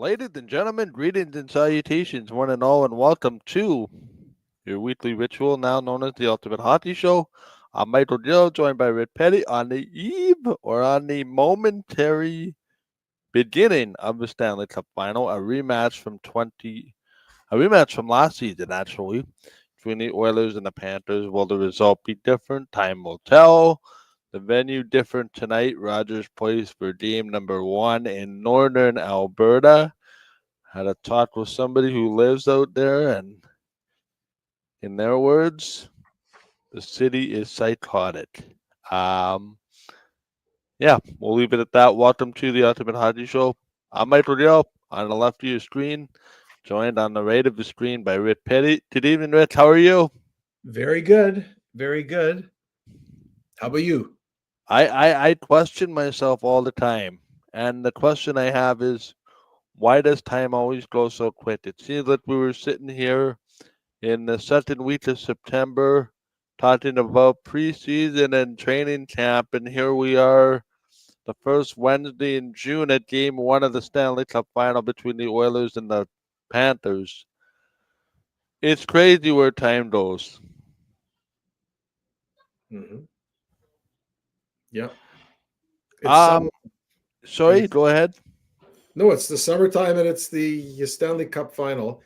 Ladies and gentlemen, greetings and salutations, one and all, and welcome to your weekly ritual now known as the Ultimate Hockey Show. I'm Michael Gill, joined by Rick Petty on the eve or on the momentary beginning of the Stanley Cup Final, a rematch from last season, actually, between the Oilers and the Panthers. Will the result be different? Time will tell. The venue different tonight, Rogers Place for game number 1 in northern Alberta. Had a talk with somebody who lives out there, and in their words, the city is psychotic. Um, yeah, we'll leave it at that. Welcome to the Ultimate Hockey Show. I'm Michael Gill, on the left of your screen, joined on the right of the screen by Rick Petty. Good evening, Rick. How are you? Very good. Very good. How about you? I question myself all the time, and the question I have is, why does time always go so quick? It seems like we were sitting here in the second week of September talking about preseason and training camp, and here we are the first Wednesday in June at game 1 of the Stanley Cup final between the Oilers and the Panthers. It's crazy where time goes. Mm-hmm. Yeah. It's Um, summer. sorry, It's go ahead. no, it's the summertime and it's the Stanley Cup final.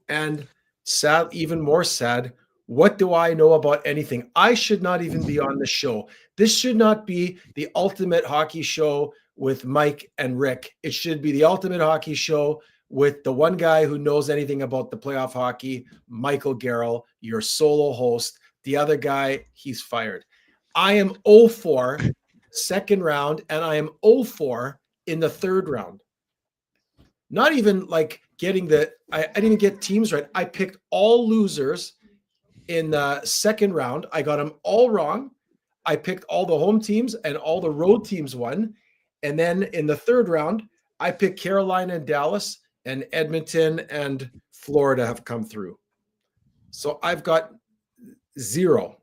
And sad, even more sad, what do I know about anything? I should not even be on the show. This should not be the ultimate hockey show with Mike and Rick. It should be the ultimate hockey show with the one guy who knows anything about the playoff hockey, Michael Garrell, your solo host. The other guy, he's fired. I am 0-4 second round, and I am 0-4 in the third round. Not even like getting I didn't even get teams right. I picked all losers in the second round. I got them all wrong. I picked all the home teams and all the road teams won. And then in the third round, I picked Carolina and Dallas, and Edmonton and Florida have come through. So I've got 0.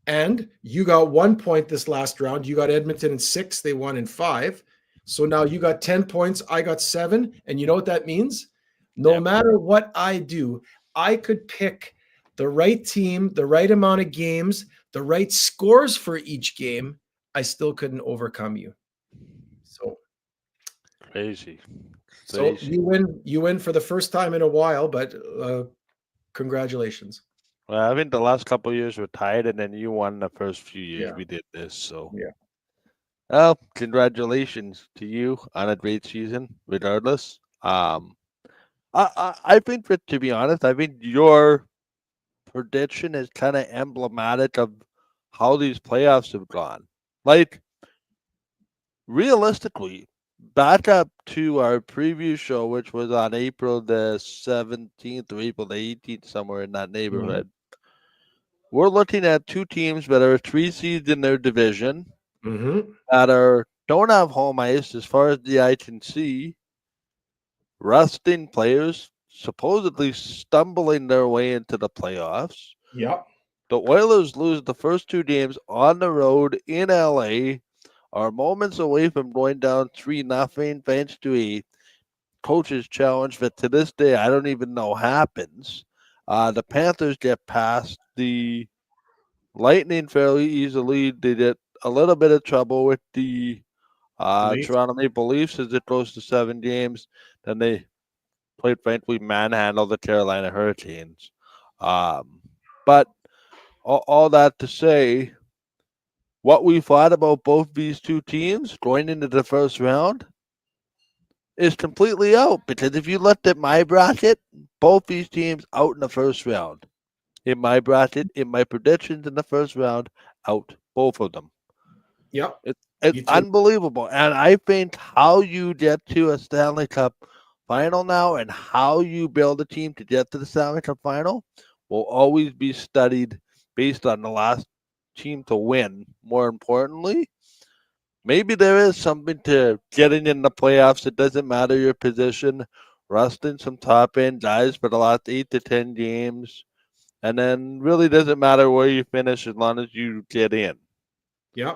And you got 1 point this last round. You got Edmonton in 6. They won in 5. So now you got 10 points. I got 7. And you know what that means? No Yeah. matter what I do, I could pick the right team, the right amount of games, the right scores for each game. I still couldn't overcome you. So, Crazy. so Crazy. you win. You win for the first time in a while, but congratulations. Well, I think the last couple of years were tied, and then you won the first few years Yeah, we did this. So, yeah. well, congratulations to you on a great season, regardless. I think that, to be honest, I think your prediction is kind of emblematic of how these playoffs have gone. Like, realistically, back up to our previous show, which was on April the 17th or April the 18th, somewhere in that Mhm, neighborhood. We're looking at two teams that are 3 seeds in their division mhm. that are don't have home ice as far as the eye can see, resting players, supposedly stumbling their way into the playoffs. Yeah. The Oilers lose the first 2 games on the road in LA, are moments away from going down 3-0 thanks to a coach's challenge that to this day I don't even know happens. The Panthers get past the Lightning fairly easily. They get a little bit of trouble with the Leaf. Toronto Maple Leafs as it goes to 7 games. Then they played frankly manhandle the Carolina Hurricanes. But all that to say, what we thought about both these two teams going into the first round is completely out because if you looked at my bracket, both these teams out in the first round. In my bracket, in my predictions in the first round, out both of them. Yeah. It's Me too. unbelievable. And I think how you get to a Stanley Cup final now and how you build a team to get to the Stanley Cup final will always be studied based on the last team to win. More importantly, maybe there is something to getting in the playoffs. It doesn't matter your position, resting some top end guys for the last 8 to 10 games. And then really doesn't matter where you finish as long as you get in. Yeah.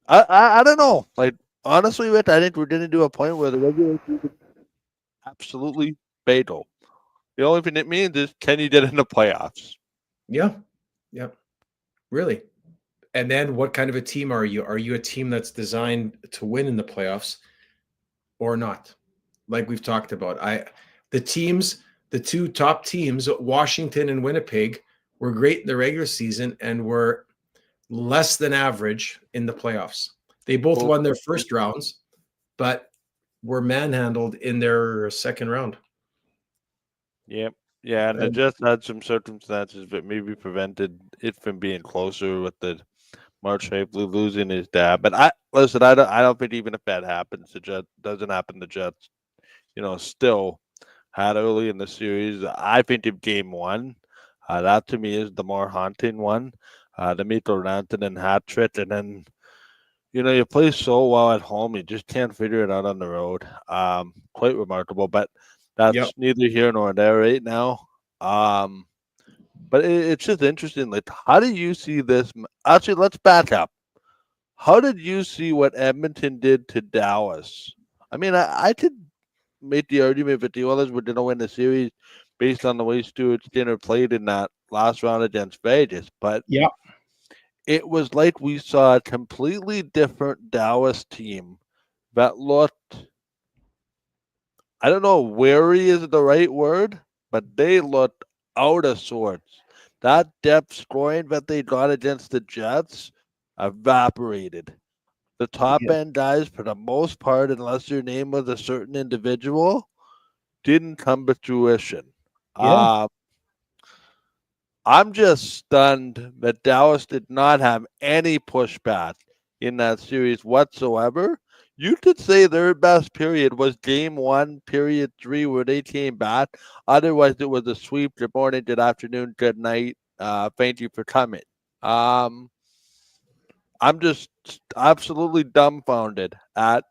I don't know. Like honestly, Rich, I think we're gonna do a point where the regular season absolutely fatal. The only thing it means is can you get in the playoffs? Yeah. Yeah. Really. And then what kind of a team are you? Are you a team that's designed to win in the playoffs or not? Like we've talked about. The teams, the two top teams, Washington and Winnipeg, were great in the regular season and were less than average in the playoffs. They both Both won their teams. first rounds, but were manhandled in their second round. Yep. Yeah, and it And just had some circumstances that maybe prevented it from being closer with the March Shapely losing his dad. But I listen, I don't think even if that happens, the Jets doesn't happen, the Jets, still had early in the series. I think if game one, that to me is the more haunting one. The Mito Rantanen hat trick, and then you play so well at home, you just can't figure it out on the road. Quite remarkable, but yep. that's neither here nor there right now. Um, but it's just interesting. Like, how do you see this? Actually, let's back up. How did you see what Edmonton did to Dallas? I mean, I could make the argument that the Oilers were going to win the series based on the way Stuart Skinner played in that last round against Vegas, but Yep. it was like we saw a completely different Dallas team that looked, I don't know, wary is the right word, but they looked out of sorts. That depth scoring that they got against the Jets evaporated. The top Yeah. end guys, for the most part, unless your name was a certain individual, didn't come to fruition. Yeah. Uh, I'm just stunned that Dallas did not have any pushback in that series whatsoever. You could say their best period was game one, period three, where they came back. Otherwise, it was a sweep. Good morning, good afternoon, good night. Thank you for coming. Um, I'm just absolutely dumbfounded at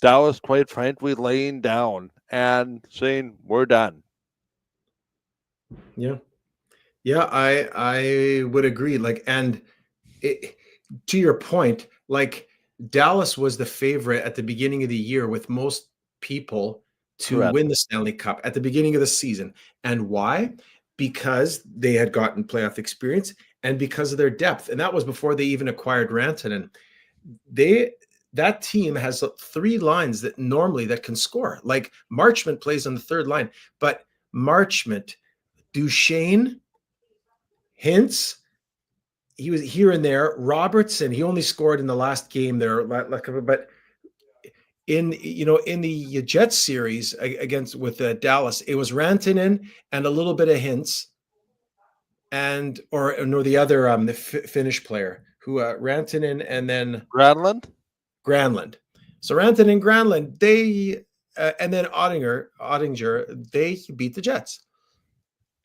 Dallas, quite frankly, laying down and saying, we're done. Yeah. Yeah, I would agree. Like, and it, to your point, like Dallas was the favorite at the beginning of the year with most people to Correct. win the Stanley Cup at the beginning of the season. And why? Because they had gotten playoff experience and because of their depth. And that was before they even acquired Rantanen. They that team has three lines that normally that can score. Like Marchment plays on the third line, but Marchment, Duchesne, Hintz, he was here and there. Robertson, he only scored in the last game there, but in the Jets series against with Dallas, it was Rantanen and a little bit of Hintz, and or no the other the Finnish player who Rantanen and then Granlund? Granlund. So Rantanen and Granlund, they and then Ottinger, they beat the Jets.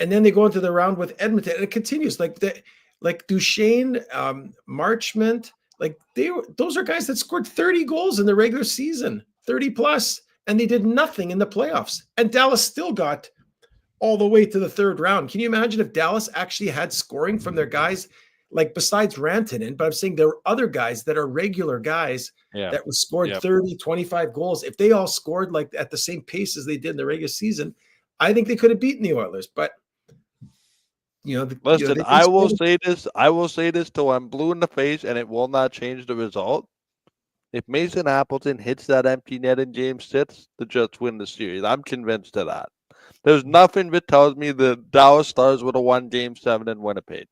And then they go into the round with Edmonton, and it continues like Duchesne, Marchment, like those are guys that scored 30 goals in the regular season, 30 plus, and they did nothing in the playoffs. And Dallas still got all the way to the third round. Can you imagine if Dallas actually had scoring from their guys, like besides Rantanen? But I'm saying there are other guys that are regular guys Yeah. that scored Yeah. 30, 25 goals. If they all scored like at the same pace as they did in the regular season, I think they could have beaten the Oilers. But Listen, they didn't score. I will say this till I'm blue in the face, and it will not change the result. If Mason Appleton hits that empty net and game sits, the Jets win the series. I'm convinced of that. There's nothing that tells me the Dallas Stars would have won game seven in Winnipeg,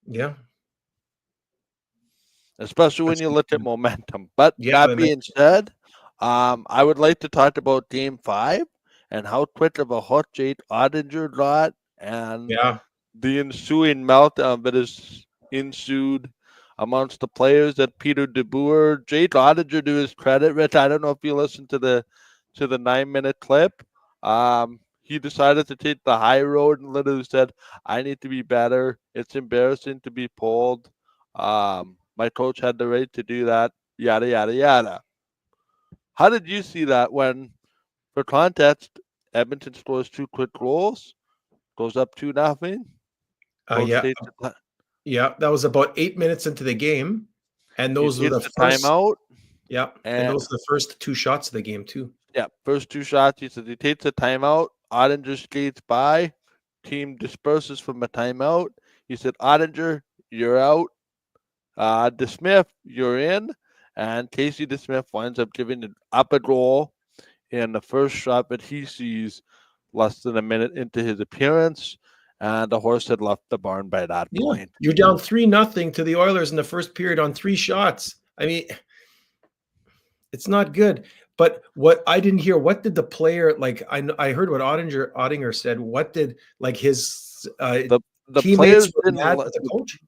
Yeah, especially when that's you look at momentum. But yeah, that that makes being said, I would like to talk about game five and how quick of a hot Jake Ottinger got and yeah. the ensuing meltdown that has ensued amongst the players at Peter DeBoer. Jake Ottinger, to his credit, Rich, I don't know if you listened to the 9 minute clip. He decided to take the high road and literally said, I need to be better. It's embarrassing to be pulled. My coach had the right to do that, yada, yada, yada. How did you see that when, for context, Edmonton scores two quick goals, goes up 2-0, coach Yeah, takes the yeah. That was about 8 minutes into the game, and he those were takes the the first. timeout, Yeah, and and those are the first two shots of the game too. Yeah, first two shots, he says he takes a timeout. Ottinger skates by. Team disperses from a timeout. He said, Ottinger, you're out. DeSmith, you're in. And Casey DeSmith winds up giving it up a goal in the first shot that he sees less than a minute into his appearance. And the horse had left the barn by that Yeah. point. You're down 3-0 to the Oilers in the first period on 3 shots. I mean, it's not good. But what I didn't hear, what did the player like? I heard what Ottinger said. What did like his The teammates players were didn't mad with the coach?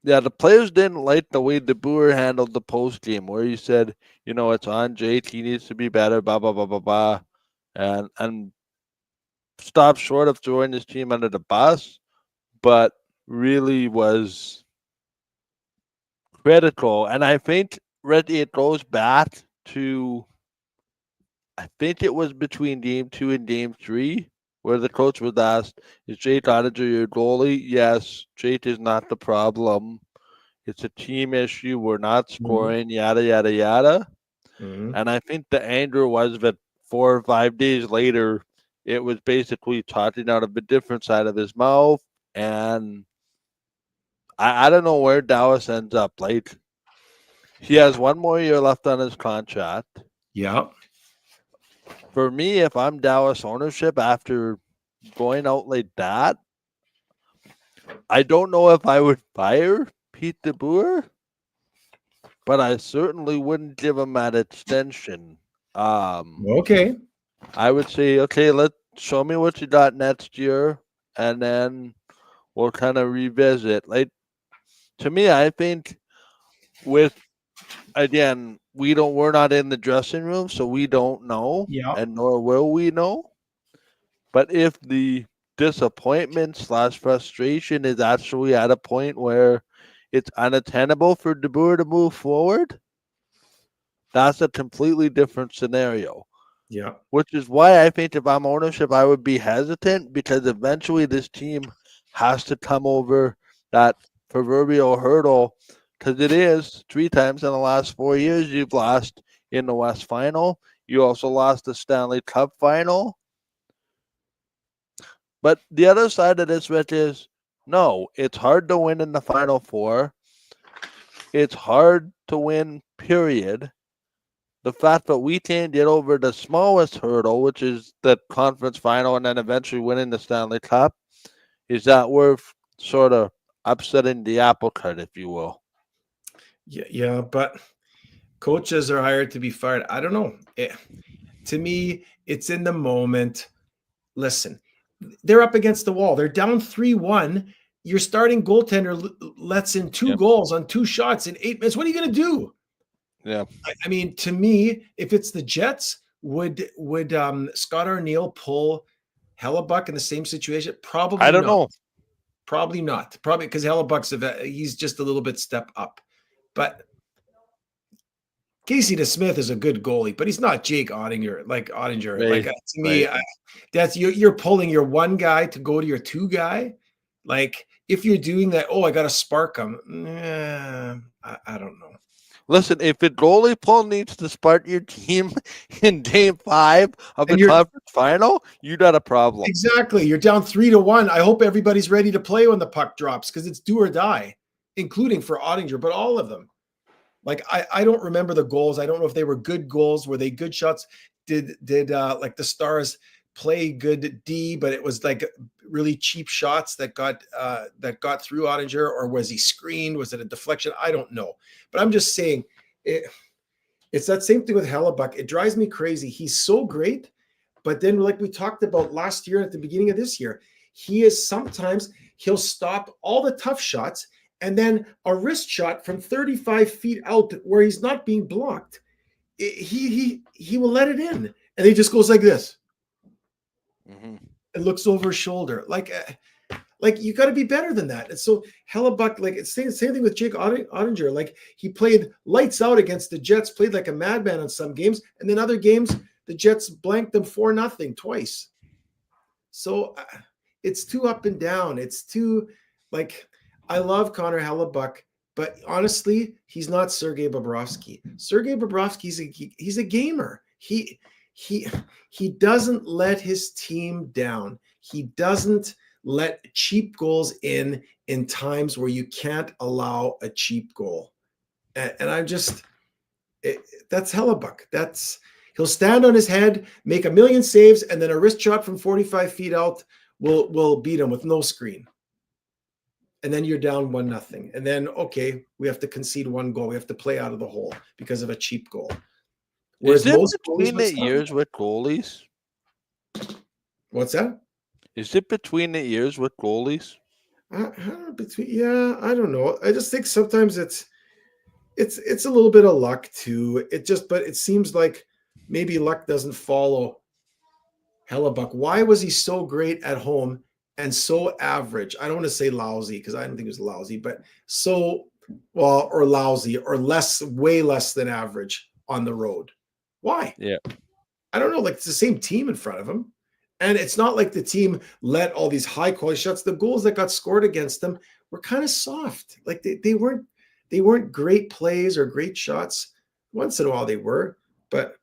Yeah, the players didn't like the way DeBoer handled the post game, where he said, it's on Jake, he needs to be better, blah blah blah blah blah, and stopped short of throwing his team under the bus, but really was critical. And I think Reggie, it goes back to, I think it was between game 2 and game 3, where the coach was asked, "Is Jake Ottinger your goalie?" Yes, Jake is not the problem. It's a team issue. We're not Mhm. scoring, yada, yada, yada. Mhm. And I think the anger was that 4 or 5 days later, it was basically talking out of a different side of his mouth. And I don't know where Dallas ends up. Like, he has one more year left on his contract. Yeah. For me, if I'm Dallas ownership after going out like that, I don't know if I would fire Pete DeBoer, but I certainly wouldn't give him that extension. Um, Okay. I would say, okay, let's show me what you got next year, and then we'll kind of revisit. Like, to me, I think with, again, we're not in the dressing room, so we don't know, Yeah. and nor will we know. But if the disappointment slash frustration is actually at a point where it's unattainable for DeBoer to move forward, that's a completely different scenario. Yeah. Which is why I think if I'm ownership, I would be hesitant, because eventually this team has to come over that proverbial hurdle, because it is 3 times in the last 4 years you've lost in the West Final. You also lost the Stanley Cup Final. But the other side of this, Rich, is no, it's hard to win in the Final Four. It's hard to win, period. The fact that we can't get over the smallest hurdle, which is the conference final, and then eventually winning the Stanley Cup, is that worth sort of upsetting the apple cart, if you will? Yeah. Yeah. But coaches are hired to be fired. I don't know. To me, it's in the moment. Listen, they're up against the wall. They're down 3-1. Your starting goaltender lets in 2 Yeah. goals on 2 shots in 8 minutes. What are you going to do? Yeah. I mean, to me, if it's the Jets, would Scott Arniel pull Hellebuck in the same situation? I Probably don't not. know. Probably not. Probably because Hellebuck's he's just a little bit step up. But Casey DeSmith is a good goalie, but he's not Jake Ottinger. Like Ottinger, like Right. to me, Right. that's you're pulling your one guy to go to your 2 guy. Like if you're doing that, oh, I got to spark him. I don't know. Listen, if a goalie pull needs to spark your team in game 5 of the And you're conference final, you got a problem. exactly you're down 3-1. I hope everybody's ready to play when the puck drops because it's do or die, including for Ottinger, but all of them. Like I don't remember the goals. I don't know if they were good goals. Were they good shots? Did like the Stars play good D, but it was like really cheap shots that got through Ottinger, or was he screened? Was it a deflection? I don't know. But I'm just saying it's that same thing with Hellebuck. It drives me crazy. He's so great, but then like we talked about last year at the beginning of this year, he is sometimes he'll stop all the tough shots and then a wrist shot from 35 feet out where he's not being blocked. He will let it in, and he just goes like this Mm-hmm. and looks over his shoulder. Like you got to be better than that. And so Hellebuck, like it's the same thing with Jake Ottinger. Like he played lights out against the Jets, played like a madman on some games, and then other games the Jets blanked them 4-0 twice. So it's too up and down. It's too like I love Connor Hellebuck, but honestly, he's not Sergei Bobrovsky. Sergei Bobrovsky he's a gamer. he he doesn't let his team down. He doesn't let cheap goals in times where you can't allow a cheap goal. And I'm just it, that's Hellebuck. That's he'll stand on his head, make a million saves, and then a wrist shot from 45 feet out will beat him with no screen. And then you're down 1-0. And then okay, we have to concede one goal. We have to play out of the hole because of a cheap goal. Is Whereas it most goalies between would the stop. ears with goalies? What's that? Is it between the ears with goalies? I don't know. I just think sometimes it's a little bit of luck too. But it seems like maybe luck doesn't follow Hellebuck. Why was he so great at home and so average? I don't want to say lousy because I don't think he was lousy, but so well or lousy or less, way less than average on the road. Why? Yeah. I don't know. Like it's the same team in front of him. And it's not like the team let all these high quality shots. The goals that got scored against them were kind of soft. Like they weren't great plays or great shots. Once in a while they were, but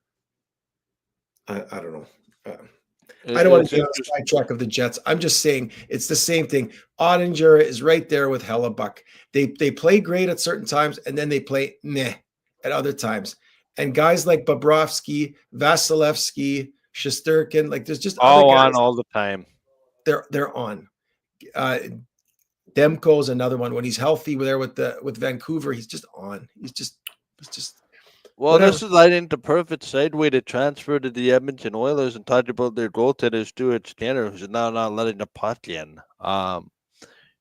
I don't know. I don't want It's to get on interesting. a sidetrack of the Jets. I'm just saying it's the same thing. Ottinger is right there with Hellebuck. They play great at certain times, and then they play meh at other times. And guys like Bobrovsky, Vasilevsky, Shesterkin, like there's just other All guys. on all the time. They're on. Uh, Demko's another one. When he's healthy, there with Vancouver, he's just on. He's just Well, whatever. this is, I think, the perfect segue to transfer to the Edmonton Oilers and talk about their goaltender, Stuart Skinner, who's now not letting the puck in.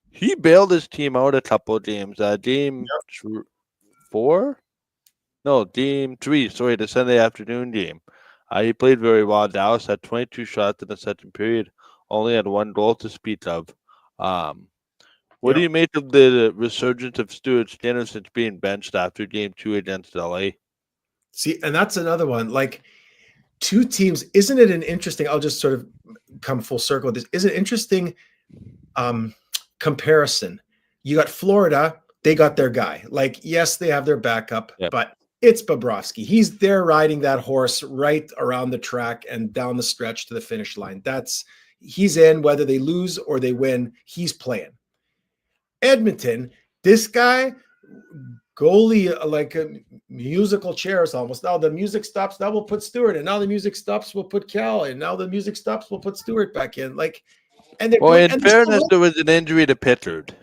He bailed his team out a couple of games. Game 4? No, game 3. Sorry, the Sunday afternoon game. He played very well. Dallas had 22 shots in the second period, only had 1 goal to speak of. What do Yeah. you make of the resurgence of Stuart Skinner since being benched after game 2 against LA? See, and that's another one. Like two teams, isn't it an interesting? I'll just sort of come full circle with this. Is it interesting um, comparison? You got Florida, they got their guy. Like, yes, they have their backup, Yep. but it's Bobrovsky. He's there riding that horse right around the track and down the stretch to the finish line. He's in whether they lose or they win, he's playing. Edmonton, this guy, goalie like musical chairs almost. Now the music stops, now we'll put Stewart in. Now the music stops, we'll put Cal in. Now the music stops, we'll put Stewart back in. Like, and they're Well, doing, in and they're still fairness, winning. there was an injury to Pickard.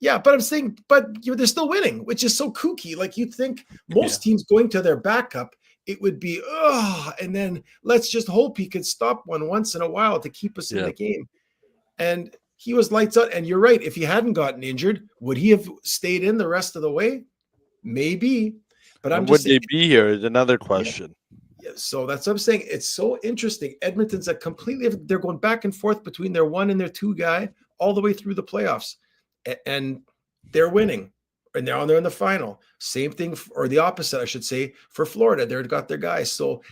Yeah, but I'm saying, they're still winning, which is so kooky. Like you'd think Yeah. most teams going to their backup, it would be, and then let's just hope he could stop one once in a while to keep us in the game. And he was lights out. And you're right. If he hadn't gotten injured, would he have stayed in the rest of the way? Maybe. But I'm And just would saying, they be here is another question. yeah, so that's what I'm saying. It's so interesting. Edmonton's they're going back and forth between their 1 and their 2 guy all the way through the playoffs. And they're winning. And they're in the final. Same thing, or the opposite, I should say, for Florida. They've got their guys. So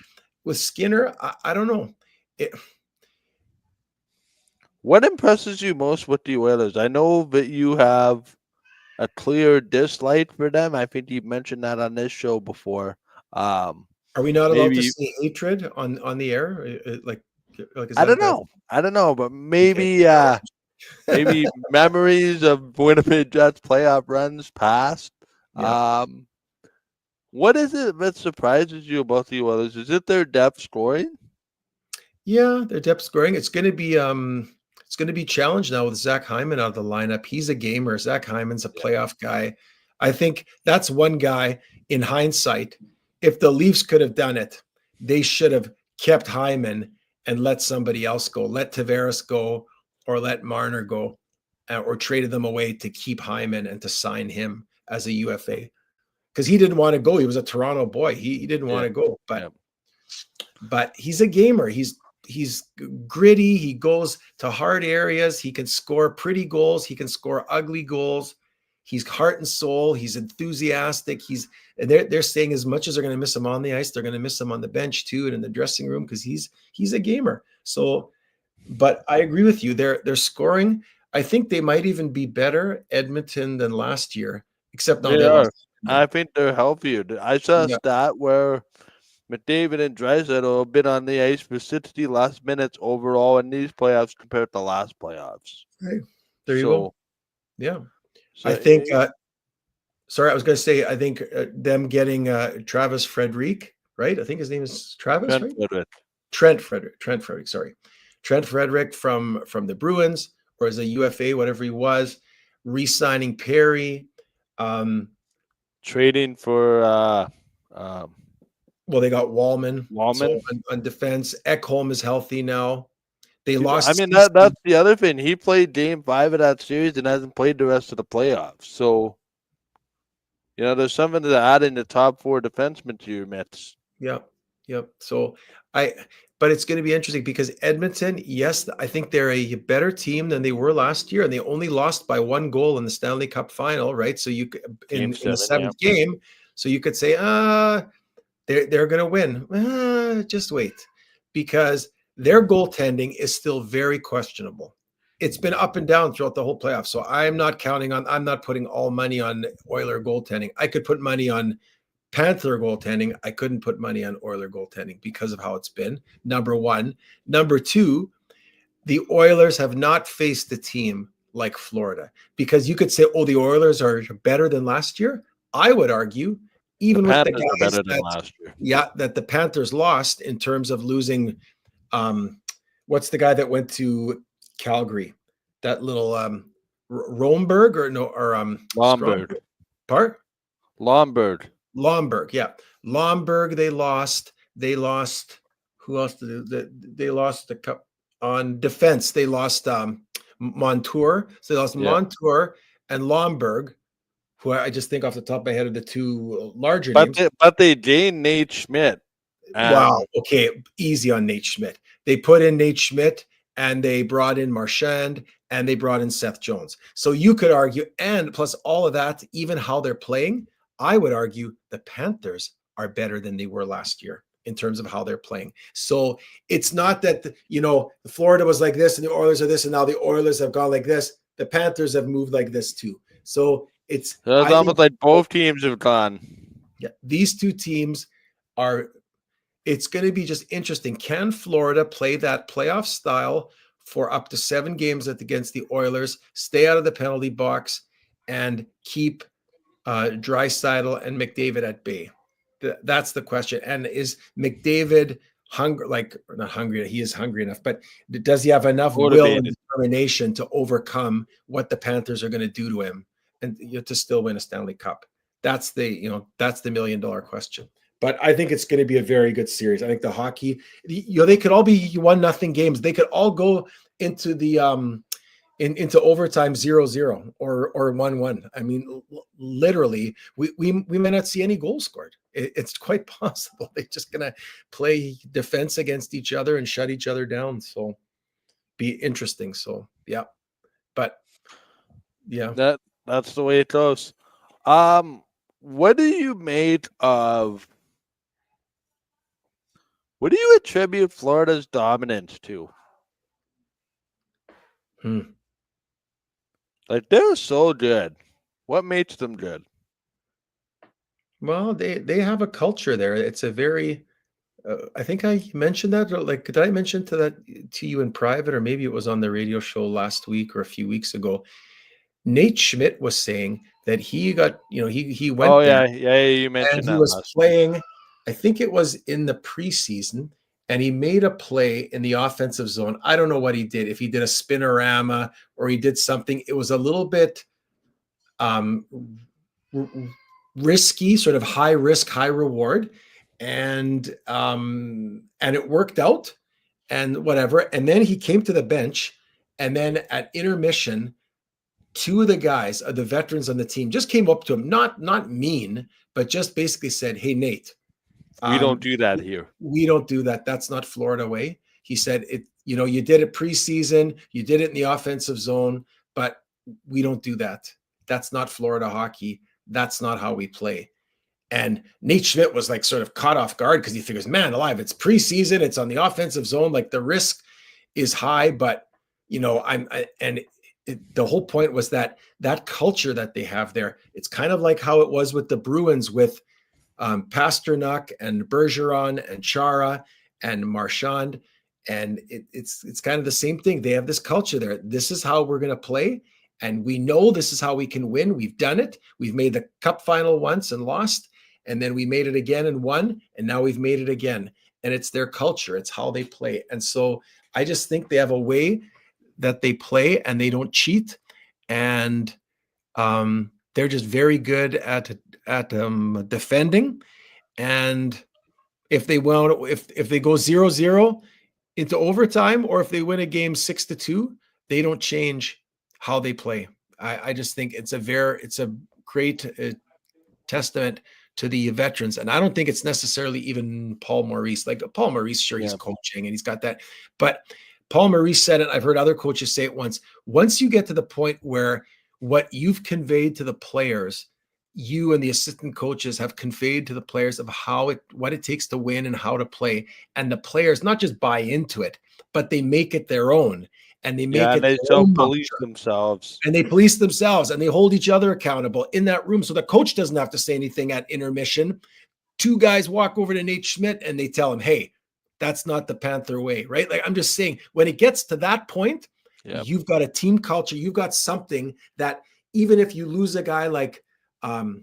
with Skinner, I don't know. What impresses you most with the Oilers? I know that you have a clear dislike for them. I think you mentioned that on this show before. Are we not allowed to Maybe say hatred on the air? Like is I that a don't bad? know. I don't know, but Okay. maybe memories of Winnipeg Jets playoff runs past. Yeah. What is it that surprises you about the Oilers? Is it their depth scoring? Yeah, their depth scoring. It's going to be challenged now with Zach Hyman out of the lineup. He's a gamer. Zach Hyman's a playoff guy. I think that's one guy in hindsight. If the Leafs could have done it, they should have kept Hyman and let somebody else go. Let Tavares go or let Marner go, or traded them away to keep Hyman and to sign him as a UFA because he didn't want to go. He was a Toronto boy. He didn't want to go, but he's a gamer. He's gritty. He goes to hard areas. He can score pretty goals. He can score ugly goals. He's heart and soul. He's enthusiastic. They're saying as much as they're going to miss him on the ice, they're going to miss him on the bench too and in the dressing room because he's a gamer. So, but I agree with you. They're scoring. I think they might even be better Edmonton than last year, except now They they are. lost. I think they're healthier. I saw a Yeah. stat where McDavid and Draisaitl have been on the ice for 60 less minutes overall in these playoffs compared to last playoffs. Hey, there you go. So, Yeah. so I think, sorry, I was going to say, I think them getting Travis Frederick, right? I think his name is Travis, Trent right? Frederic. Trent Frederick, sorry. Trent Frederick from the Bruins, or as a UFA, whatever he was, re-signing Perry. Trading for um, Well, they got Wallman. So Wallman. on defense, Ekholm is healthy now. They I lost mean CC. that's the other thing. He played Game 5 of that series and hasn't played the rest of the playoffs. So there's something to adding the top four defensemen to your Mets. Yep. Yep. So I, but it's going to be interesting because Edmonton, yes, I think they're a better team than they were last year, and they only lost by 1 goal in the Stanley Cup final, right? So you Game in the 7, yeah. seventh game, so you could say, they're going to win. Just wait, because their goaltending is still very questionable. It's been up and down throughout the whole playoff. So I'm not putting all money on Oiler goaltending. I could put money on Panther goaltending. I couldn't put money on Oiler goaltending because of how it's been. Number one. Number two, the Oilers have not faced a team like Florida, because you could say, oh, the Oilers are better than last year. I would argue, The even with the Panthers are guys better than last year. that the Panthers lost in terms of losing. What's the guy that went to Calgary? That little Romberg or no or Lombard. Part Lombard. Lomberg, yeah. Lomberg, they lost. They lost. Who else did they lost the cup on defense? They lost Montour. So they lost Yeah. Montour and Lomberg, who I just think off the top of my head are the two larger But names. they gained Nate Schmidt. Wow. Okay. Easy on Nate Schmidt. They put in Nate Schmidt and they brought in Marchand and they brought in Seth Jones. So you could argue, and plus all of that, even how they're playing, I would argue the Panthers are better than they were last year in terms of how they're playing. So it's not that, Florida was like this and the Oilers are this, and now the Oilers have gone like this. The Panthers have moved like this too. So It's I think, almost like both teams have gone. yeah, these two teams are, it's going to be just interesting. Can Florida play that playoff style for up to 7 games against the Oilers, stay out of the penalty box, and keep Draisaitl and McDavid at bay? That's the question. And is McDavid hungry? Like, not hungry? He is hungry enough, but does he have enough will and Motivated. determination to overcome what the Panthers are going to do to him and to still win a Stanley Cup? That's the $1 million question. But I think it's going to be a very good series. I think the hockey, they could all be 1-0 games. They could all go into the into overtime 0-0 or 1-1. I mean, literally, we may not see any goals scored. It's quite possible they're just going to play defense against each other and shut each other down. So be interesting. So yeah, but yeah. That's the way it goes. What do you attribute Florida's dominance to? Like, they're so good. What makes them good? Well, they have a culture there. It's a very I think I mentioned that, or like, did I mention to you in private, or maybe it was on the radio show last week or a few weeks ago? Nate Schmidt was saying that he got, he Oh went there yeah, you and mentioned he that was last week. playing, I think it was in the preseason, and he made a play in the offensive zone. I don't know what he did, if he did a spinorama or he did something. It was a little bit um, risky, sort of high risk, high reward, and it worked out, and whatever. And then he came to the bench, and then at intermission, two of the guys, the veterans on the team, just came up to him, not mean, but just basically said, "Hey, Nate, We don't do that here. we don't do that. That's not Florida way." He said, "It, you did it preseason, you did it in the offensive zone, but we don't do that. That's not Florida hockey. That's not how we play." And Nate Schmidt was like sort of caught off guard because he figures, man alive, it's preseason, it's on the offensive zone, like the risk is high, but the whole point was that culture that they have there. It's kind of like how it was with the Bruins with Pasternak and Bergeron and Chara and Marchand. And it's kind of the same thing. They have this culture there. This is how we're going to play. And we know this is how we can win. We've done it. We've made the cup final once and lost. And then we made it again and won. And now we've made it again. And it's their culture. It's how they play. And so I just think they have a way that they play and they don't cheat. And they're just very good at defending. And if they go 0-0 into overtime, or if they win a game 6-2, they don't change how they play. I just think it's a great testament to the veterans. And I don't think it's necessarily even Paul Maurice. Like Paul Maurice, sure, he's coaching and he's got that. But Paul Maurice said it. I've heard other coaches say it once you get to the point where what you've conveyed to the players, you and the assistant coaches have conveyed to the players of what it takes to win and how to play. And the players not just buy into it, but they make it their own. And they make it they their own self-police themselves. And they police themselves and they hold each other accountable in that room. So the coach doesn't have to say anything at intermission. Two guys walk over to Nate Schmidt and they tell him, hey, that's not the Panther way, right? Like I'm just saying, when it gets to that point, you've got a team culture. You've got something that even if you lose a guy like, Reinhardt,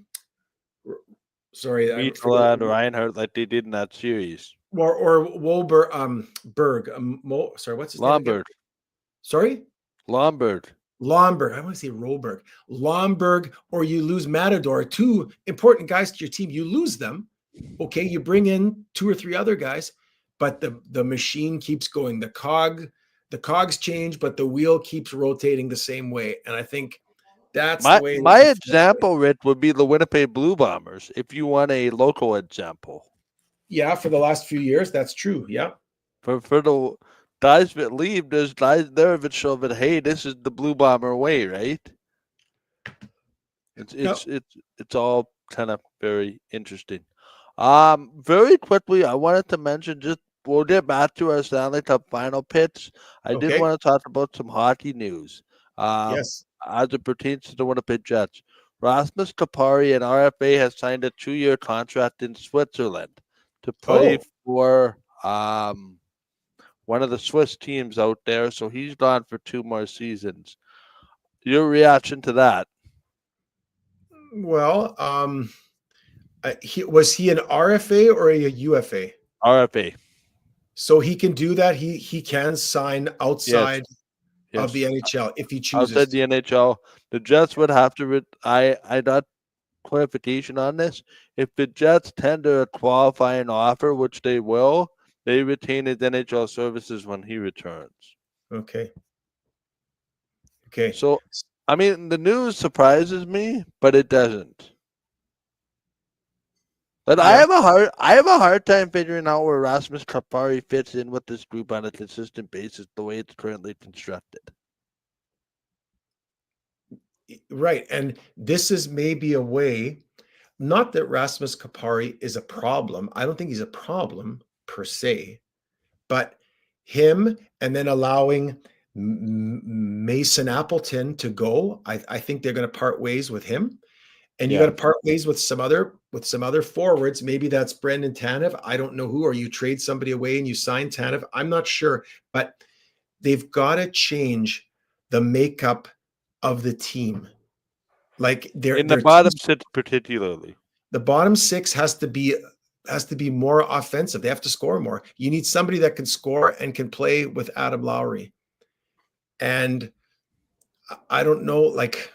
like they did in that series, or Wolberg, what's his name again? Sorry, Lombard. I want to say Rolberg. Lomberg, or you lose Matador, two important guys to your team. You lose them. Okay, you bring in 2 or 3 other guys, but the machine keeps going. The cogs change, but the wheel keeps rotating the same way. And I think that's the way. My example, Rich, would be the Winnipeg Blue Bombers, if you want a local example. Yeah, for the last few years, that's true. Yeah. For the guys that leave, there's guys there that show that, hey, this is the Blue Bomber way, right? It's all kind of very interesting. Very quickly, I wanted to mention, we'll get back to our Stanley Cup final pitch. I did want to talk about some hockey news. Yes. As it pertains to the Winnipeg Jets. Rasmus Kapari, an RFA, has signed a 2-year contract in Switzerland to play for one of the Swiss teams out there. So he's gone for 2 more seasons. Your reaction to that? Well, was he an RFA or a UFA? RFA. So he can do that. He can sign outside of the NHL if he chooses. Outside the NHL, the Jets would have to. I got clarification on this. If the Jets tender a qualifying offer, which they will, they retain his NHL services when he returns. Okay. So, I mean, the news surprises me, but it doesn't. But I have a hard time figuring out where Rasmus Kapari fits in with this group on a consistent basis, the way it's currently constructed. Right, and this is maybe a way. Not that Rasmus Kapari is a problem. I don't think he's a problem per se, but him and then allowing Mason Appleton to go. I think they're going to part ways with him. And you got to part ways with some other forwards. Maybe that's Brendan Tanev. I don't know who. Or you trade somebody away and you sign Tanev. I'm not sure. But they've got to change the makeup of the team. Like they're in the bottom 6 particularly. The bottom 6 has to be more offensive. They have to score more. You need somebody that can score and can play with Adam Lowry. And I don't know, like.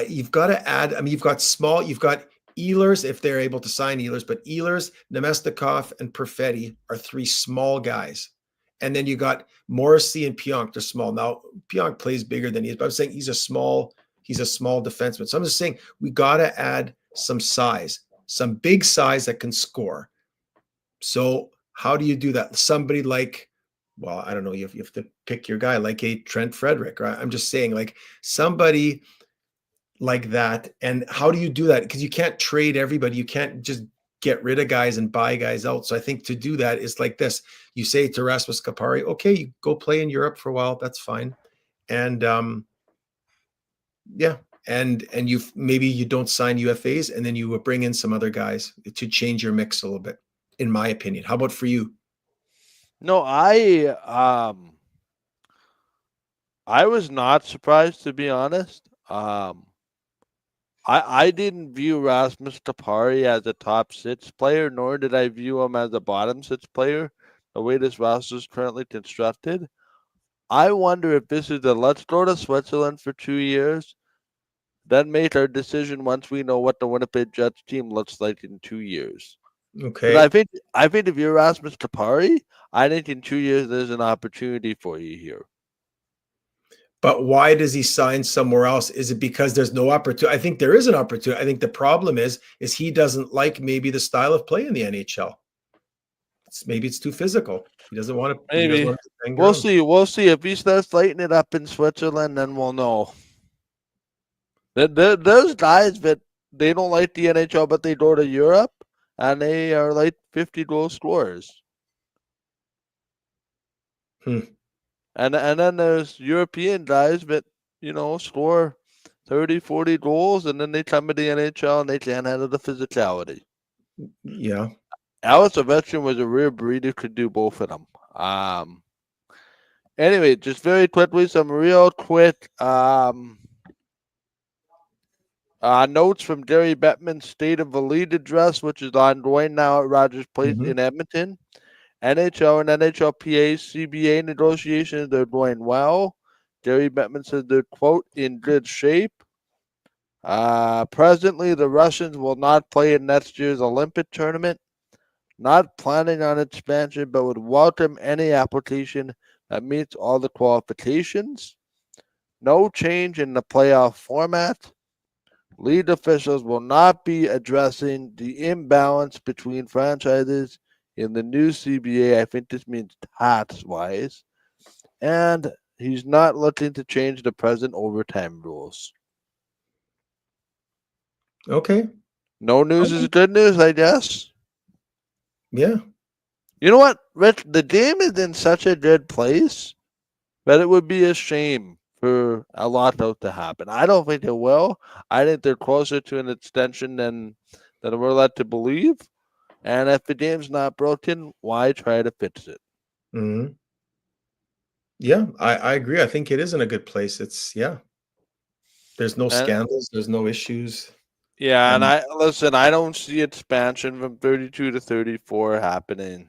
You've got to add, I mean, you've got Ehlers, if they're able to sign Ehlers, but Ehlers, Nemestikov, and Perfetti are 3 small guys. And then you got Morrissey and Pionk, they're small. Now, Pionk plays bigger than he is, but I'm saying he's a small defenseman. So I'm just saying we got to add some size, some big size that can score. So how do you do that? Somebody like, well, I don't know, you have to pick your guy, like a Trent Frederick, right? I'm just saying, like somebody like that. And how do you do that? Because you can't trade everybody. You can't just get rid of guys and buy guys out. So I think to do that is like this. You say to Rasmus Kapari, okay, you go play in Europe for a while. That's fine. And and you maybe you don't sign UFAs, and then you bring in some other guys to change your mix a little bit, in my opinion. How about for you? No, I was not surprised, to be honest. I didn't view Rasmus Tapari as a top six player, nor did I view him as a bottom six player. The way this roster is currently constructed, I wonder if this is a let's go to Switzerland for 2 years, then make our decision once we know what the Winnipeg Jets team looks like in 2 years. Because Okay. I think if you're Rasmus Tapari, I think in 2 years there's an opportunity for you here. But why does he sign somewhere else? Is it because there's no opportunity? I think there is an opportunity. I think the problem is he doesn't like maybe the style of play in the NHL. Maybe it's too physical. He doesn't want to. He doesn't Maybe. want to hang We'll around. see. We'll see. If he starts lighting it up in Switzerland, then we'll know. There's guys that they don't like the NHL, but they go to Europe and they are like 50 goal scorers. Hmm. And then there's European guys that, score 30, 40 goals, and then they come to the NHL and they can't handle the physicality. Yeah. Alex Ovechkin was a rare breed who could do both of them. Anyway, just very quickly, some real quick notes from Gary Bettman's State of the League address, which is ongoing now at Rogers Place Mm-hmm. in Edmonton. NHL and NHLPA CBA negotiations, they're going well. Gary Bettman said they're, quote, in good shape. Presently, the Russians will not play in next year's Olympic tournament. Not planning on expansion, but would welcome any application that meets all the qualifications. No change in the playoff format. League officials will not be addressing the imbalance between franchises in the new CBA. I think this means tax wise. And he's not looking to change the present overtime rules. Okay. No news is good news, I guess. Yeah. You know what, Rich? The game is in such a good place that it would be a shame for a lockout to happen. I don't think it will. I think they're closer to an extension than we're led to believe. And if the game's not broken, why try to fix it? Mm-hmm. Yeah. I agree. I think it is in a good place. Yeah. There's no And scandals. There's no issues. yeah, and And I listen. I don't see expansion from 32 to 34 happening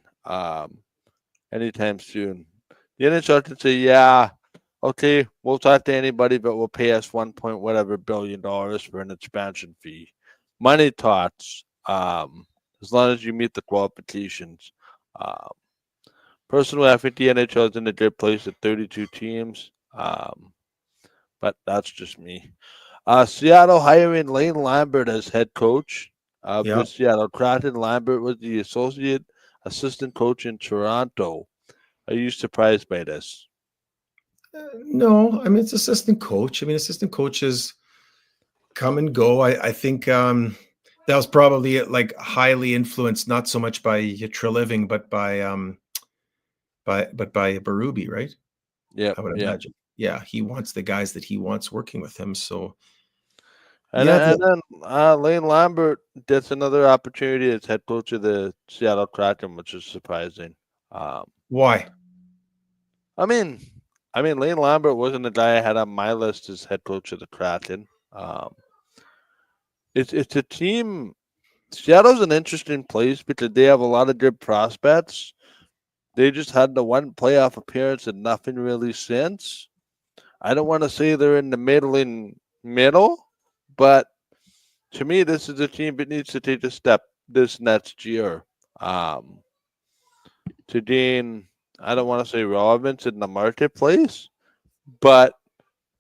anytime soon. The NHL can say, yeah, okay, we'll talk to anybody, but we'll pay us 1 point whatever $1 billion for an expansion fee. Money talks, as long as you meet the qualifications. Um, Personally, I think the NHL is in a good place at 32 teams, but that's just me. Seattle hiring Lane Lambert as head coach of yeah. the Seattle Kraken. Lambert was the associate assistant coach in Toronto. Are you surprised by this? No, I mean it's assistant coach. I mean assistant coaches come and go. I think that was probably like highly influenced, not so much by Treliving, but by Berube, right? Yep, I would yep. imagine. Yeah, he wants the guys that he wants working with him. So And yeah, then, and then Lane Lambert gets another opportunity as head coach of the Seattle Kraken, which is surprising. Um, why? I mean, Lane Lambert wasn't the guy I had on my list as head coach of the Kraken. Um, it's a team. Seattle's an interesting place because they have a lot of good prospects. They just had the one playoff appearance and nothing really since. I don't want to say they're in the middle, but to me, this is a team that needs to take a step this next year um, to gain, I don't want to say relevance in the marketplace, but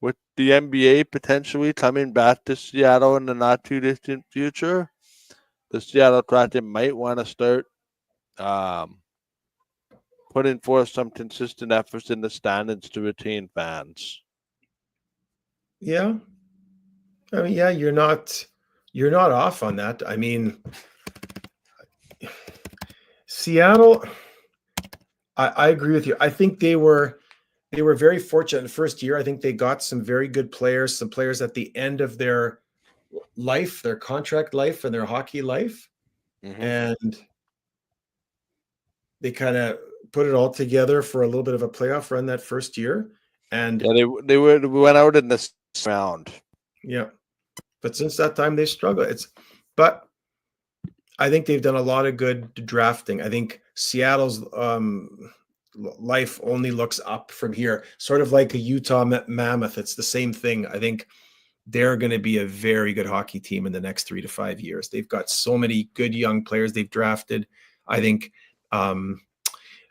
with the NBA potentially coming back to Seattle in the not too distant future, the Seattle Kraken might want to start um, putting forth some consistent efforts in the standards to retain fans. Yeah, I mean, yeah, you're not off on that. I mean, Seattle. I agree with you. I think they were very fortunate in the first year. I think they got some very good players, some players at the end of their life, their contract life, and their hockey life, Hmm. and they kind of put it all together for a little bit of a playoff run that first year. And Yeah, they went out in the round. yeah, but since that time they struggle. But I think they've done a lot of good drafting. I think Seattle's life only looks up from here, sort of like a Utah Mammoth. It's the same thing. I think they're going to be a very good hockey team in the next 3 to 5 years. They've got so many good young players they've drafted. I think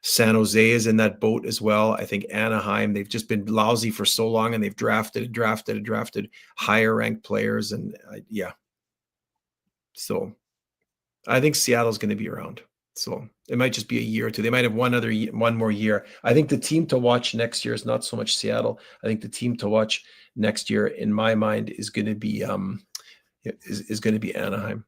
San Jose is in that boat as well. I think Anaheim, they've just been lousy for so long, and they've drafted higher ranked players. And yeah, so I think Seattle's going to be around. So it might just be a year or two. They might have one more year. I think the team to watch next year is not so much Seattle. I think the team to watch next year, in my mind, is going to be is going to be Anaheim.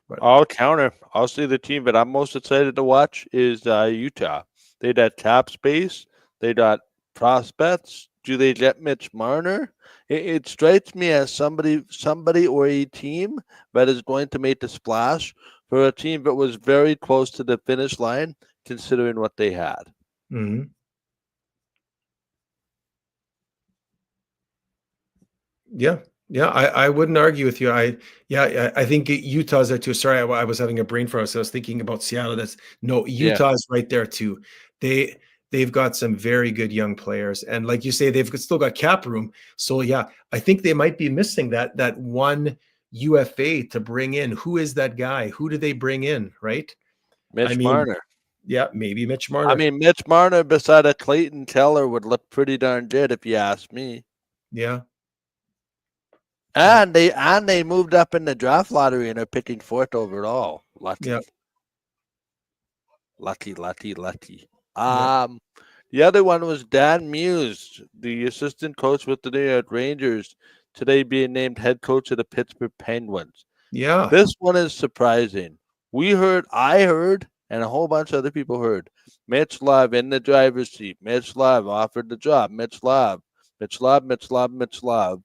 But I'll counter. I'll say the team that I'm most excited to watch is Utah. They got cap space. They got prospects. Do they get Mitch Marner? It strikes me as somebody or a team that is going to make the splash for a team that was very close to the finish line, considering what they had. mm-hmm. Yeah. Yeah, I wouldn't argue with you. I think Utah's there too. Sorry, I was having a brain fart. So I was thinking about Seattle. Yeah, Utah is right there too. They've got some very good young players, and like you say, they've still got cap room. So yeah, I think they might be missing that one UFA to bring in. Who is that guy? Who do they bring in? Right? I Mitch mean, Marner. yeah, maybe Mitch I Marner. mean, Mitch Marner beside a Clayton Keller would look pretty darn good if you ask me. Yeah, yeah, And they moved up in the draft lottery and are picking fourth overall. yeah, Lucky, lucky, lucky, lucky. yeah, Um, the other one was Dan Muse, the assistant coach with the New York Rangers, today being named head coach of the Pittsburgh Penguins. yeah, This one is surprising. I heard, and a whole bunch of other people heard. Mitch Love in the driver's seat. Mitch Love offered the job. Mitch Love, Mitch Love, Mitch Love, Mitch Love.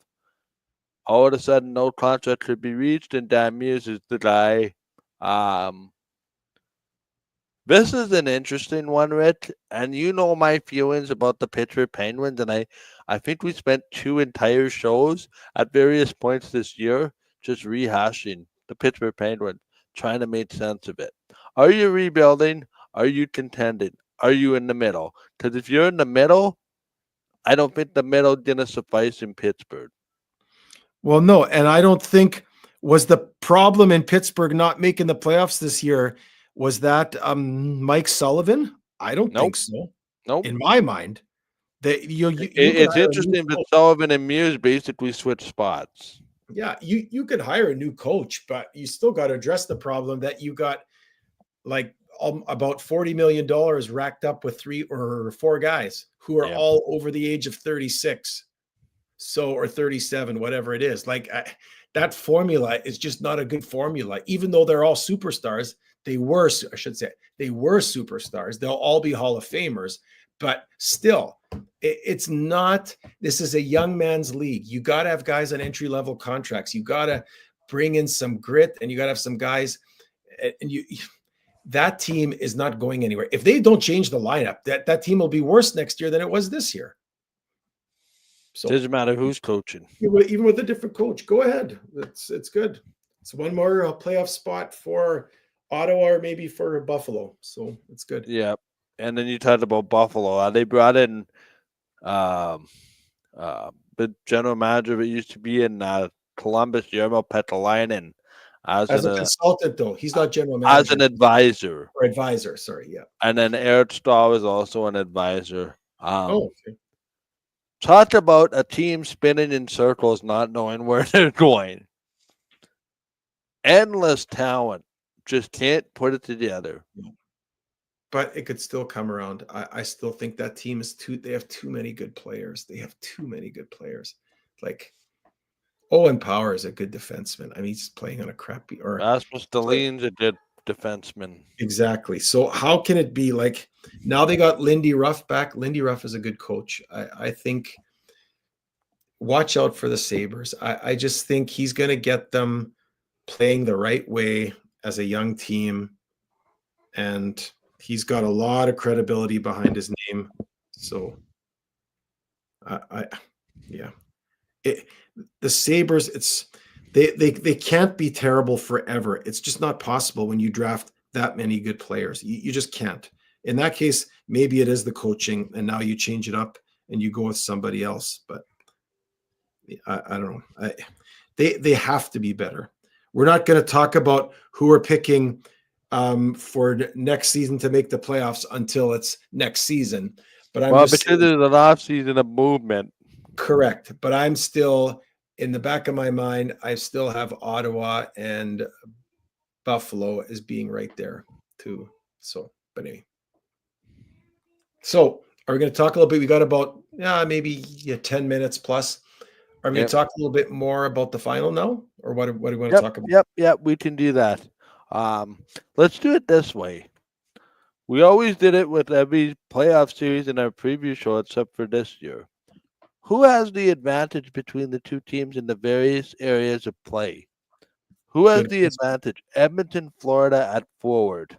All of a sudden, no contract could be reached, and Dan Muse is the guy. Um, this is an interesting one, Rich, and you know my feelings about the Pittsburgh Penguins, and I think we spent 2 entire shows at various points this year just rehashing the Pittsburgh Penguins, trying to make sense of it. Are you rebuilding? Are you contending? Are you in the middle? Because if you're in the middle, I don't think the middle gonna suffice in Pittsburgh. Well, no, and I don't think was the problem in Pittsburgh not making the playoffs this year. Was that Mike Sullivan? I don't think Nope, so. nope. In my mind, that you could It's hire a new interesting that coach. Sullivan and Muse basically switch spots. Yeah, you could hire a new coach, but you still got to address the problem that you got like about $40 million racked up with 3 or 4 guys who are Yeah. all over the age of 36. So, or 37, whatever it is. That formula is just not a good formula. Even though they're all superstars, I should say, they were superstars. They'll all be Hall of Famers, but still, it's not. This is a young man's league. You got to have guys on entry level contracts. You got to bring in some grit, and you got to have some guys. And that team is not going anywhere. If they don't change the lineup, that team will be worse next year than it was this year. So Doesn't matter who's coaching. even with a different coach, go ahead. It's good. It's one more playoff spot for Ottawa or maybe for Buffalo. So it's good. Yeah. And then you talked about Buffalo. They brought in um, the general manager that used to be in Columbus, Jarmo Petalainen, as As an a uh, consultant, though, he's not general as manager an advisor, or advisor. Sorry. Yeah. and then Eric Stahl is also an advisor. Oh, okay. Talk about a team spinning in circles, not knowing where they're going. Endless talent, just can't put it together. But it could still come around. I still think that team they have too many good players. They have too many good players. Like Owen Power is a good defenseman. I mean, he's playing on a crappy or Rasmus play, Dahlin's a good defenseman. Exactly. So how can it be like now they got Lindy Ruff back? Lindy Ruff is a good coach. I think watch out for the Sabres. I just think he's going to get them playing the right way as a young team. And he's got a lot of credibility behind his name. So yeah. The Sabres, they can't be terrible forever. It's just not possible when you draft that many good players. You just can't. In that case, maybe it is the coaching, and now you change it up and you go with somebody else. But I don't know. They have to be better. We're not going to talk about who we're picking for next season to make the playoffs until it's next season. But I'm just because there's an off season of movement. correct. But I'm still in the back of my mind. I still have Ottawa and Buffalo as being right there too. So, but anyway. So, are we going to talk a little bit? We got about maybe 10 minutes plus. Are we going to talk a little bit more about the final now, or what do we want to talk about? Yep. We can do that. Let's do it this way. We always did it with every playoff series in our preview show, except for this year. Who has the advantage between the two teams in the various areas of play? Who has the advantage? Edmonton, Florida at forward.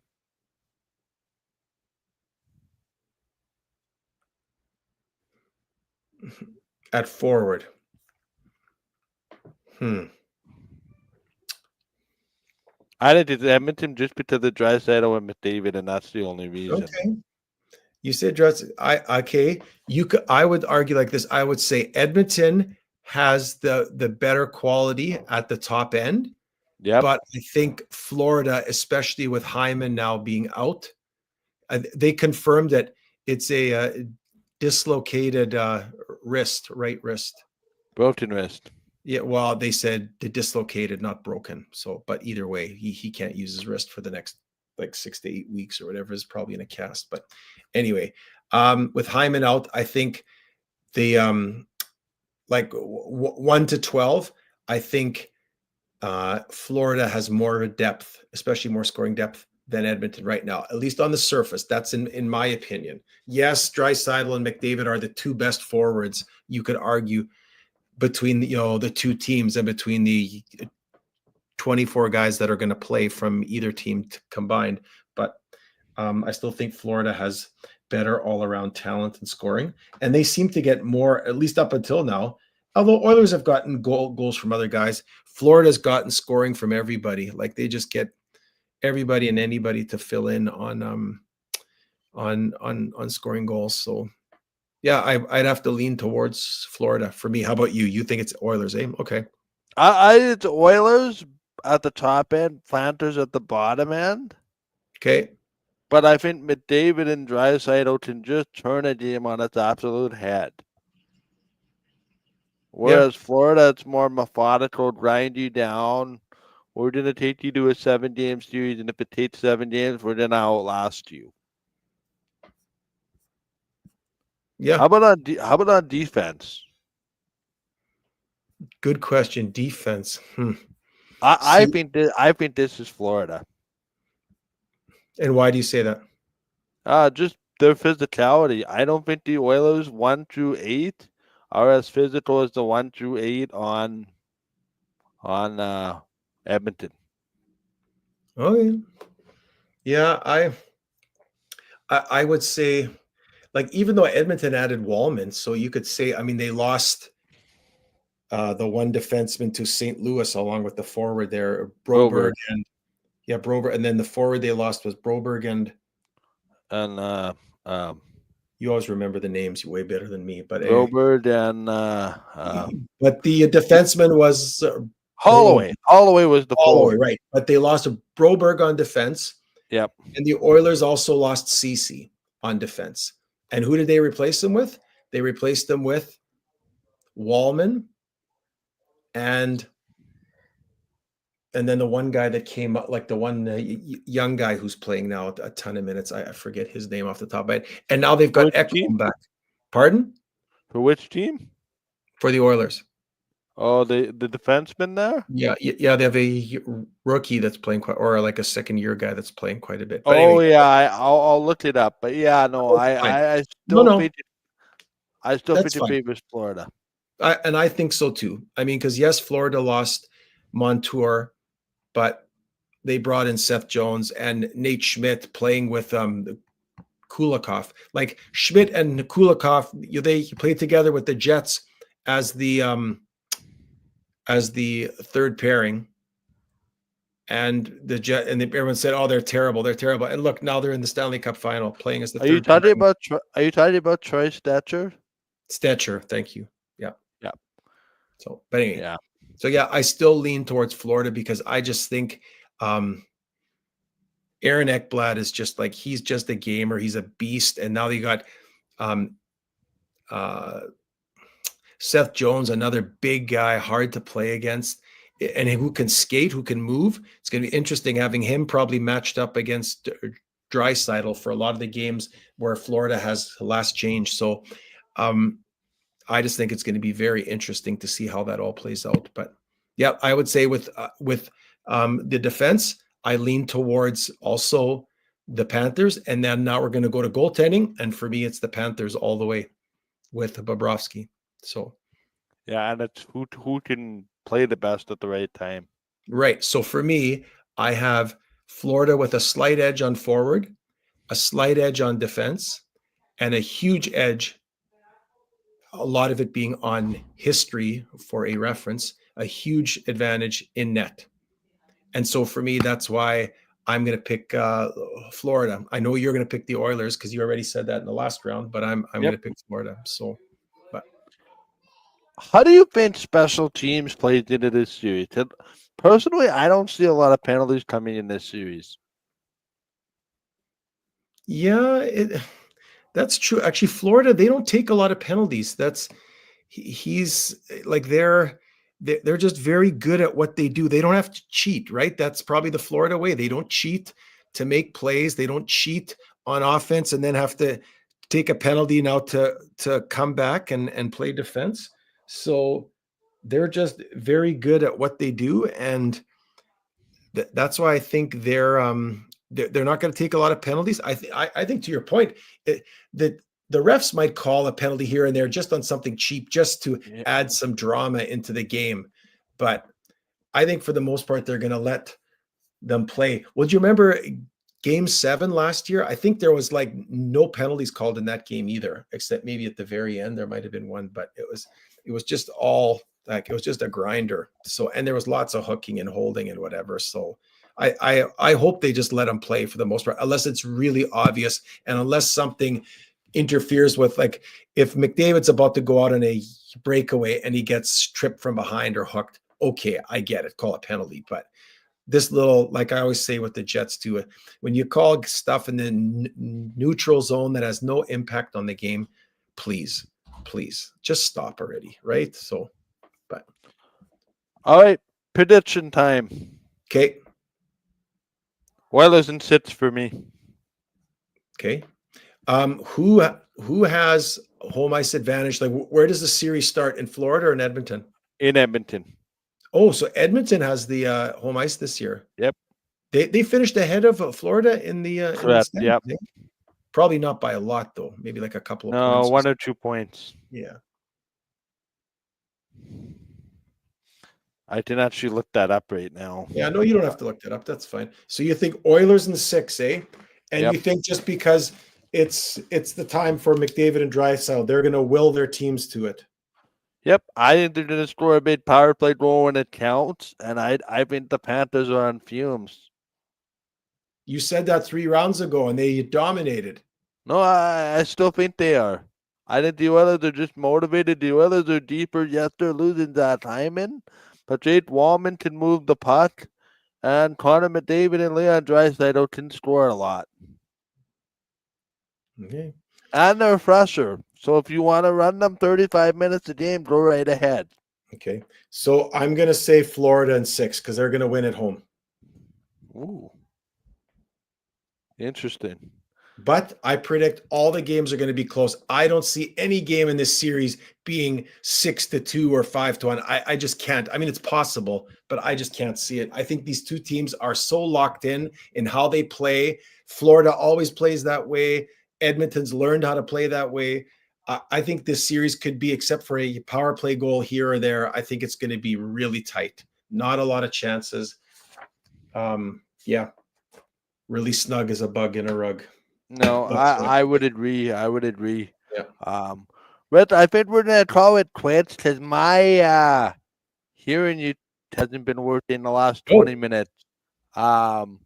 At forward. I think it's Edmonton just because of Draisaitl and McDavid, and that's the only reason. Okay. You said okay. I would argue like this. I would say Edmonton has the better quality at the top end. Yeah. But I think Florida, especially with Hyman now being out, they confirmed that it's a dislocated right wrist. Broken wrist. Yeah, well, they said the dislocated, not broken. So, but either way, he can't use his wrist for the next like 6 to 8 weeks or whatever, is probably in a cast. But anyway, with Hyman out, I think the like 1 to 12, I think Florida has more depth, especially more scoring depth than Edmonton right now, at least on the surface. That's in my opinion. Yes, Draisaitl and McDavid are the two best forwards, you could argue, between the two teams and between the 24 guys that are going to play from either team combined. But I still think Florida has better all-around talent and scoring, and they seem to get more, at least up until now. Although Oilers have gotten goals from other guys, Florida's gotten scoring from everybody. Like they just get everybody and anybody to fill in on scoring goals. So yeah, I'd have to lean towards Florida for me. How about you? You think it's Oilers, eh? Okay. It's Oilers at the top end, Planters at the bottom end. Okay. But I think McDavid and Draisaitl can just turn a game on its absolute head. Whereas Florida, it's more methodical, grind you down. We're going to take you to a 7-game series, and if it takes 7 games, we're going to outlast you. Yeah. How about on defense? Good question. Defense. I think this is Florida. And why do you say that? Just their physicality. I don't think the Oilers 1 through 8 are as physical as the 1 through 8 on Edmonton. Oh yeah. I would say, like, even though Edmonton added Wallman, so you could say, I mean, they lost the one defenseman to St. Louis along with the forward there, Broberg. Broberg, and then the forward they lost was Broberg and you always remember the names way better than me, but Broberg and but the defenseman was Holloway. Holloway was the forward, right? But they lost Broberg on defense. Yep. And the Oilers also lost Ceci on defense. And who did they replace them with? They replaced them with Wallman and then the one guy that came up, like the one young guy who's playing now a ton of minutes. I forget his name off the top of my head. And now they've got Ekholm back. Pardon? For which team? For the Oilers. Oh, the defenseman there. Yeah, they have a rookie that's playing quite, or like a second-year guy that's playing quite a bit. But Oh anyway, yeah, I'll look it up. But yeah, no, it's fine. I No, still no, think I still that's think it fine. favors Florida. And I think so too. I mean, because yes, Florida lost Montour, but they brought in Seth Jones and Nate Schmidt playing with Kulikov. Like Schmidt and Kulikov, they played together with the Jets as the third pairing, and everyone said, "Oh, they're terrible, they're terrible." And look, now they're in the Stanley Cup final, playing as the third pairing. Are you talking about Troy Stetcher? Stetcher, thank you. Yeah. Yeah, So, but anyway, yeah. so yeah, I still lean towards Florida because I just think um, Aaron Ekblad is just like he's just a gamer. He's a beast, and now you got um, uh, Seth Jones, another big guy, hard to play against, and who can skate, who can move. It's going to be interesting having him probably matched up against Draisaitl for a lot of the games where Florida has last change. So um, I just think it's going to be very interesting to see how that all plays out. But yeah, I would say with the defense, I lean towards also the Panthers, and then now we're going to go to goaltending, and for me, it's the Panthers all the way with Bobrovsky. So Yeah, and it's who can play the best at the right time. right. So for me, I have Florida with a slight edge on forward, a slight edge on defense, and a huge edge. A lot of it being on history for a reference, a huge advantage in net. And so for me, that's why I'm going to pick Florida. I know you're going to pick the Oilers because you already said that in the last round, but I'm going Yep. to pick Florida. So, but How do you think special teams played into this series? Personally, I don't see a lot of penalties coming in this series. yeah, that's true. Actually, Florida, they don't take a lot of penalties. He's like they're just very good at what they do. They don't have to cheat, right? That's probably the Florida way. They don't cheat to make plays. They don't cheat on offense and then have to take a penalty now to come back and play defense. So they're just very good at what they do, and that's why I think they're not going to take a lot of penalties. I think to your point, that the refs might call a penalty here and there just on something cheap, just to Yeah. add some drama into the game. But I think for the most part, they're going to let them play. Well, do you remember Game 7 last year? I think there was like no penalties called in that game either, except maybe at the very end there might have been one, but it was just all like it was just a grinder. So and there was lots of hooking and holding and whatever. So I hope they just let them play for the most part, unless it's really obvious and unless something interferes with, like if McDavid's about to go out on a breakaway and he gets tripped from behind or hooked. Okay, I get it. Call a penalty, but this little, like I always say with the Jets too, when you call stuff in the neutral zone that has no impact on the game, please just stop already, right? So, but All right, prediction time. okay, Oilers and sits for me. okay. Who has home ice advantage? Like, where does the series start, in Florida or in Edmonton? In Edmonton. Oh, so Edmonton has the home ice this year. Yep. They finished ahead of Florida in the Correct. standings. Yep. Eh? Probably not by a lot though. Maybe like a couple of No, points. 1 or 2 points. Yeah. I didn't actually look that up right now. Yeah, no, you don't have to look that up. That's fine. So you think Oilers in 6, eh? And Yep. you think just because it's the time for McDavid and Draisaitl, they're going to will their teams to it. Yep. I think they're going to score a big power play goal when it counts, and I think the Panthers are on fumes. You said that 3 rounds ago, and they dominated. No, I still think they are. I think the Oilers are just motivated. The Oilers are deeper. Yes, they're losing that Hyman, but Jake Wallman can move the puck, and Connor McDavid and Leon Draisaitl can score a lot. Okay. And they're fresher. So if you want to run them 35 minutes a game, go right ahead. Okay. So I'm going to say Florida in 6 because they're going to win at home. Ooh. Interesting. But I predict all the games are going to be close. I don't see any game in this series being 6-2 or 5-1. I just can't. I mean, it's possible, but I just can't see it. I think these two teams are so locked in how they play. Florida always plays that way. Edmonton's learned how to play that way. I think this series could be, except for a power play goal here or there, I think it's going to be really tight. Not a lot of chances. Yeah, really snug as a bug in a rug. No, That's what I would agree. I would agree. Yeah. Um, but I think we're gonna call it quits because my hearing you hasn't been working the last 20 Oh, minutes. Um,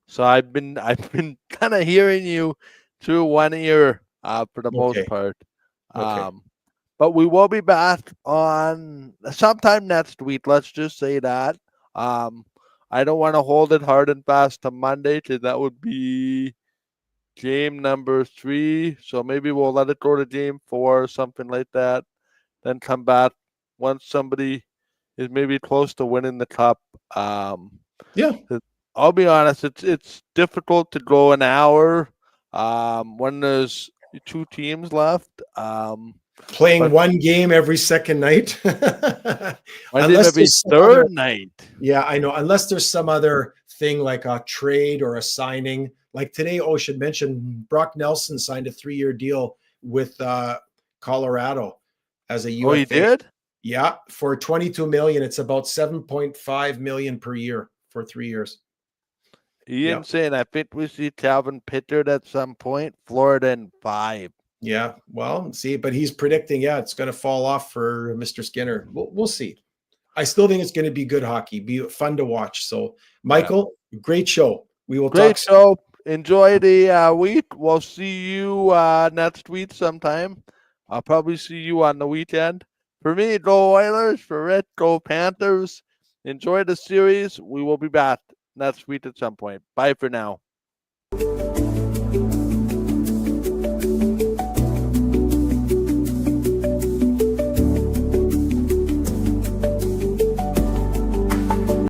so I've been kind of hearing you through one ear for the most okay. part. Okay. Um, but we will be back on sometime next week. Let's just say that. Um, I don't want to hold it hard and fast to Monday because that would be game number 3. So maybe we'll let it go to game 4, something like that. Then come back once somebody is maybe close to winning the cup. Yeah. I'll be honest, it's difficult to go an hour when there's 2 teams left. Playing But one game every second night. one game Unless every there's some other, third night. yeah, I know. Unless there's some other thing like a trade or a signing. Like today, I should mention Brock Nelson signed a 3-year deal with Colorado as a Oh, you UFA. did? Yeah, for 22 million. It's about 7.5 million per year for 3 years. Yeah. Ian saying I think we see Calvin Pittard at some point. Florida in 5. Yeah. Well, see, but he's predicting, yeah, it's going to fall off for Mr. Skinner. We'll see. I still think it's going to be good hockey, be fun to watch. So, Yeah. Michael, great show. We will Great talk soon. show. Enjoy the week. We'll see you next week sometime. I'll probably see you on the weekend. For me, go Oilers. For Rich, go Panthers. Enjoy the series. We will be back next week at some point. Bye for now.